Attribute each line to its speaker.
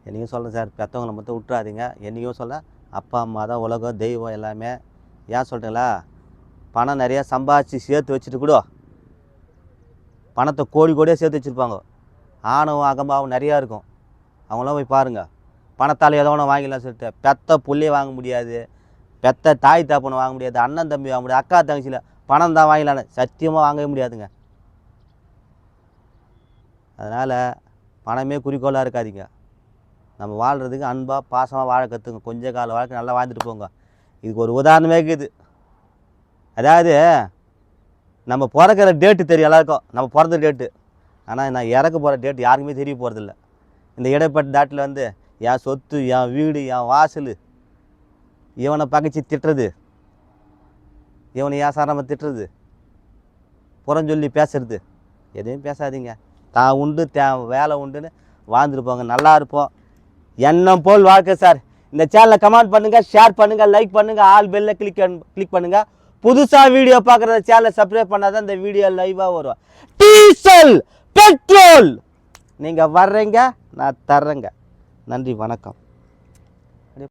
Speaker 1: என்றைக்கும் சொல்கிறேன் சார், பெற்றவங்களை மட்டும் விட்டுறாதீங்க. என்றைக்கும் சொல்ல அப்பா அம்மா தான் உலகம், தெய்வம் எல்லாமே. ஏன் சொல்கிறீங்களா, பணம் நிறையா சம்பாதிச்சு சேர்த்து வச்சுட்டு கூட பணத்தை கோடி கோடியாக சேர்த்து வச்சுருப்பாங்க. ஆணவம் அகம்பாவம் நிறையா இருக்கும். அவங்களாம் போய் பாருங்கள். பணத்தால் எதோ ஒன்று வாங்கிடலாம் சொல்லிட்டு பெத்த புள்ளையை வாங்க முடியாது, பெத்த தாய் தாப்பனை வாங்க முடியாது, அண்ணன் தம்பி வாங்க முடியாது, அக்கா தங்கச்சியில் பணம் தான் வாங்கிடலான்னு சத்தியமாக வாங்கவே முடியாதுங்க. அதனால் பணமே குறிக்கோளாக இருக்காதீங்க. நம்ம வாழ்கிறதுக்கு அன்பாக பாசமாக வாழ கற்றுங்க. கொஞ்ச கால வாழ்க்கை நல்லா வாழ்ந்துட்டு போங்க. இதுக்கு ஒரு உதாரணமே இருக்குது. அதாவது நம்ம பிறக்கிற டேட்டு தெரியும் எல்லாருக்கும், நம்ம பிறந்த டேட்டு. ஆனால் நான் இறக்க போகிற டேட்டு யாருக்குமே தெரிய போகிறதில்ல. இந்த இடைப்பட்ட டேட்டில் வந்து என் சொத்து, என் வீடு, என் வாசல், இவனை பகைச்சி திட்டுறது, இவனை ஏசாரமாக திட்டுறது, புறஞ்சொல்லி பேசுறது, எதையும் பேசாதீங்க. தான் உண்டு வேலை உண்டுன்னு வாழ்ந்துருப்போங்க. நல்லா இருப்போம். எண்ணம் போல் வாழ்க்கை சார். இந்த சேனலை கமெண்ட் பண்ணுங்கள், ஷேர் பண்ணுங்கள், லைக் பண்ணுங்கள், ஆல் பெல்ல கிளிக் பண்ணுங்கள். புதுசாக வீடியோ பார்க்குற சேனலை சப்ஸ்கிரைப் பண்ணாதான் இந்த வீடியோ லைவாக வரும். டீசல் பெட்ரோல் நீங்கள் வர்றீங்க, நான் தர்றேங்க. நன்றி, வணக்கம்.